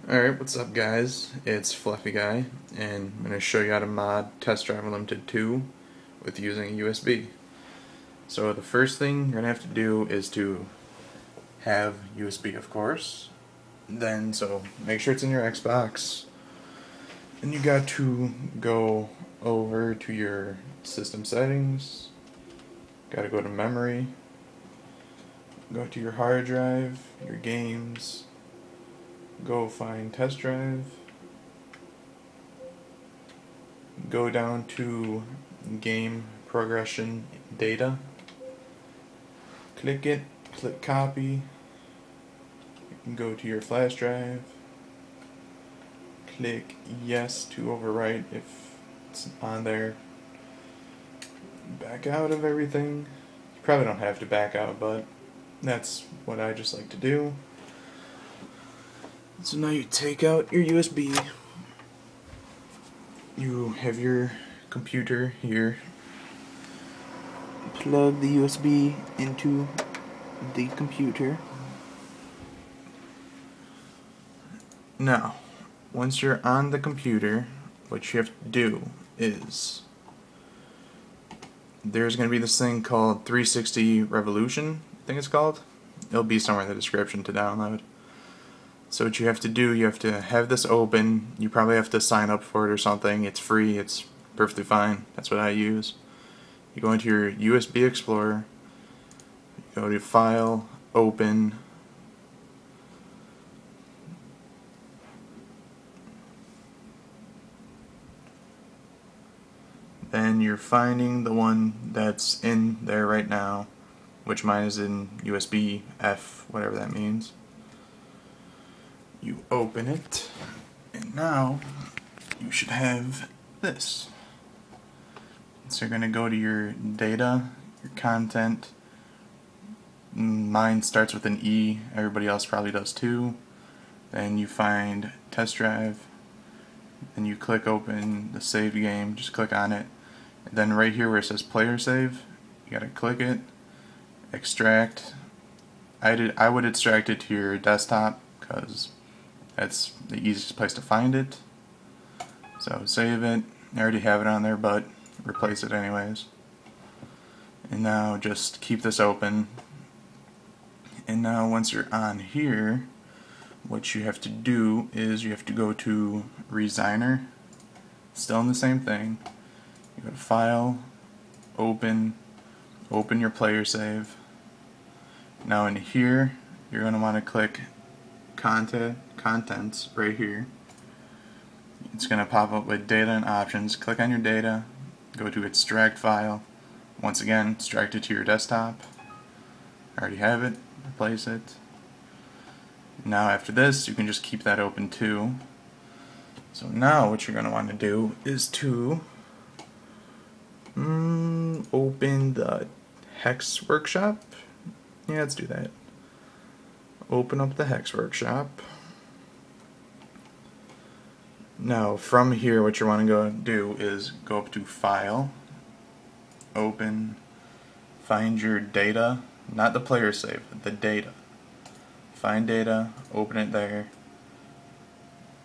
Alright, what's up guys? It's Fluffy Guy, and I'm going to show you how to mod Test Drive Unlimited 2 with using a USB. So the first thing you're going to have to do is to have USB, of course. Then, so make sure it's in your Xbox. Then you got to go over to your system settings. Got to go to memory. Go to your hard drive, your games. Go find test drive, go down to game progression data, click it, click copy, you can go to your flash drive, click yes to overwrite if it's on there, back out of everything. You probably don't have to back out, but that's what I just like to do. So now you take out your USB, you have your computer here, plug the USB into the computer. Now, once you're on the computer, what you have to do is, there's going to be this thing called 360 Revolution, I think it's called. It'll be somewhere in the description to download. So what you have to do, you have to have this open. You probably have to sign up for it or something. It's free, it's perfectly fine. That's what I use. You go into your USB Explorer, you go to File, Open, then you're finding the one that's in there right now, which mine is in USB F, whatever that means. You open it, and now you should have this. So you're going to go to your data, your content. Mine starts with an E, everybody else probably does too. Then you find test drive, then you click open the saved game, just click on it. And then right here where it says player save, you gotta click it, extract. I would extract it to your desktop because that's the easiest place to find it. So save it. I already have it on there, but replace it anyways. And now just keep this open. And now once you're on here, what you have to do is you have to go to Resigner. Still in the same thing. You go to File, Open, open your player save. Now in here, you're going to want to click Contents right here. It's going to pop up with data and options. Click on your data, go to extract file. Once again, extract it to your desktop. I already have it, replace it. Now after this, you can just keep that open too. So now what you're going to want to do is to open the Hex Workshop. Yeah, let's do that. Open up the Hex Workshop. Now from here what you want to go do is go up to File, Open, find your data, not the player save, the data. Find data, open it there,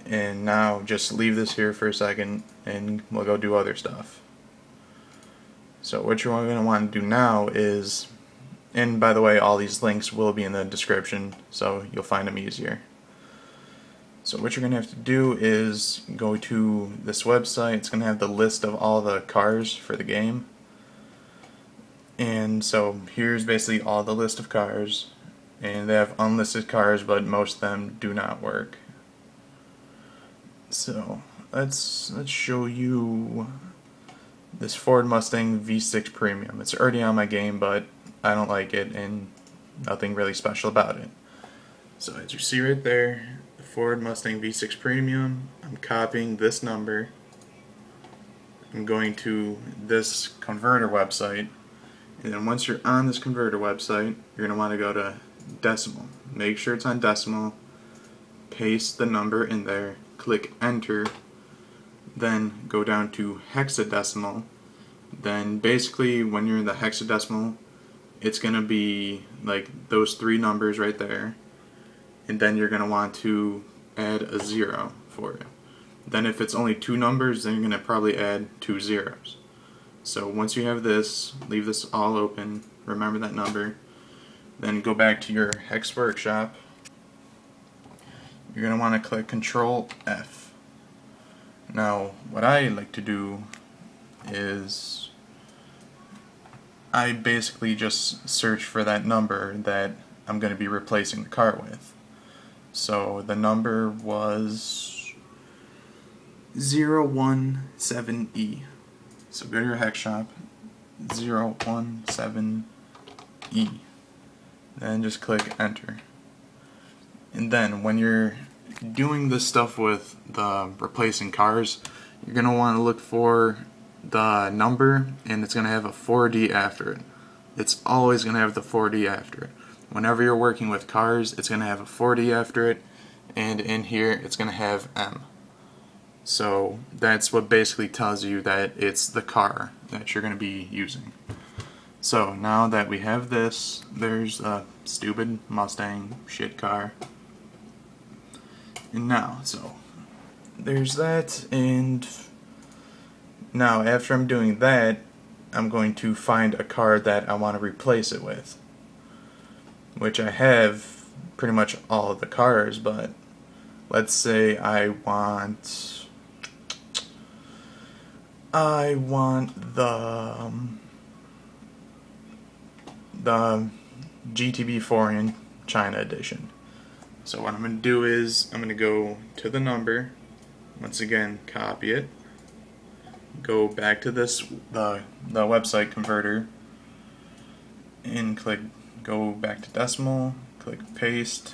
and now just leave this here for a second and we'll go do other stuff. So what you're going to want to do now is, and by the way, all these links will be in the description, so you'll find them easier. So what you're going to have to do is go to this website. It's going to have the list of all the cars for the game. And so here's basically all the list of cars. And they have unlisted cars, but most of them do not work. So let's show you this Ford Mustang V6 Premium. It's already on my game, but I don't like it, and nothing really special about it. So as you see right there, the Ford Mustang V6 Premium, I'm copying this number. I'm going to this converter website, and then once you're on this converter website, you're going to want to go to decimal. Make sure it's on decimal, paste the number in there, click enter, then go down to hexadecimal. Then basically when you're in the hexadecimal, it's going to be like those three numbers right there, and then you're going to want to add a 0 for it. Then if it's only 2 numbers, then you're going to probably add 2 zeros. So once you have this, leave this all open, remember that number, then go back to your hex workshop. You're going to want to click Control F. Now what I like to do is I basically just search for that number that I'm going to be replacing the car with. So the number was 017E. So go to your hex shop, 017E. Then just click enter. And then when you're doing this stuff with the replacing cars, you're going to want to look for the number, and it's going to have a 4D after it. It's always going to have the 4D after it. Whenever you're working with cars, it's going to have a 4D after it, and in here it's going to have M. So that's what basically tells you that it's the car that you're going to be using. So now that we have this, there's a stupid Mustang shit car. And now, so there's that, and now after I'm doing that, I'm going to find a car that I want to replace it with, which I have pretty much all of the cars, but let's say I want the GTB Foreign China edition. So what I'm going to do is I'm going to go to the number, once again copy it, go back to this the website converter, and click go back to decimal, click paste,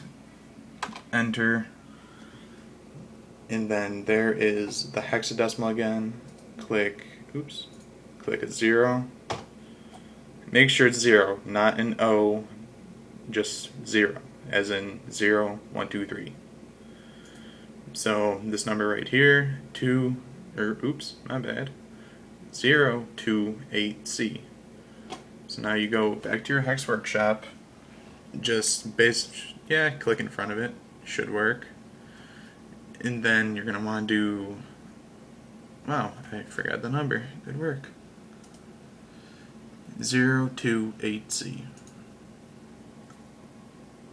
enter, and then there is the hexadecimal again. Click a 0. Make sure it's 0, not an O, just 0, as in 0, 1, 2, 3. So this number right here, 028C. So now you go back to your hex workshop, just click in front of it, should work. And then you're going to want to do, wow, I forgot the number, good work. 028C.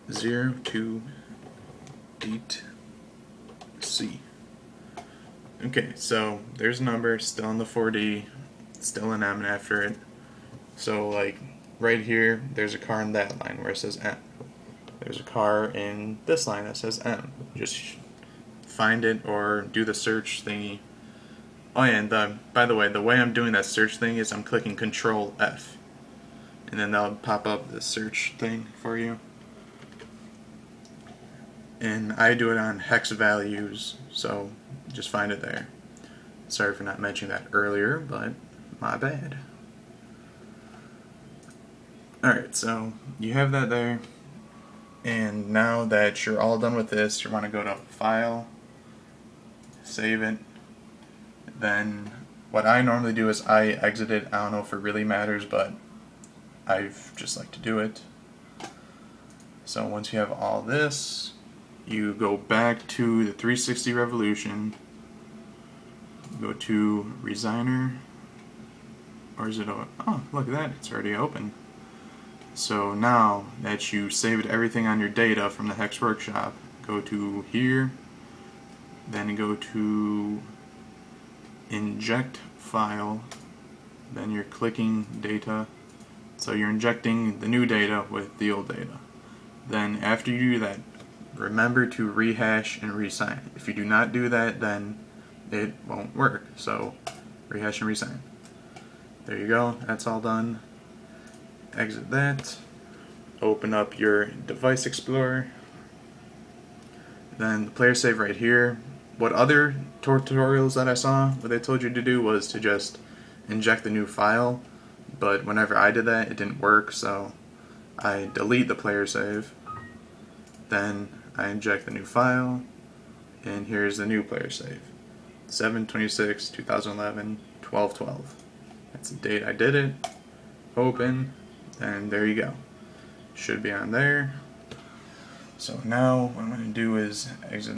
028C. Okay, so there's a number, still in the 4D, still an M after it. So like right here, there's a car in that line where it says M. There's a car in this line that says M. Just find it or do the search thingy. Oh yeah, and by the way I'm doing that search thing is I'm clicking Control F, and then that'll pop up the search thing for you. And I do it on hex values, so just find it there. Sorry for not mentioning that earlier, but my bad. Alright, so you have that there, and now that you're all done with this, you want to go to File, save it. Then what I normally do is I exit it. I don't know if it really matters, but I just like to do it. So once you have all this, you go back to the 360 revolution, go to Resigner, or is it open? Oh, look at that, it's already open. So now that you saved everything on your data from the hex workshop, go to here, then go to inject file, then you're clicking data, so you're injecting the new data with the old data. Then after you do that, remember to rehash and resign. If you do not do that, then it won't work, so rehash and resign. There you go, that's all done. Exit that, open up your device explorer, then the player save right here. What other tutorials that I saw, what they told you to do was to just inject the new file, but whenever I did that, it didn't work, so I delete the player save, then I inject the new file, and here's the new player save, 7/26/2011, 12/12. That's the date I did it, open, and there you go. Should be on there. So now what I'm going to do is exit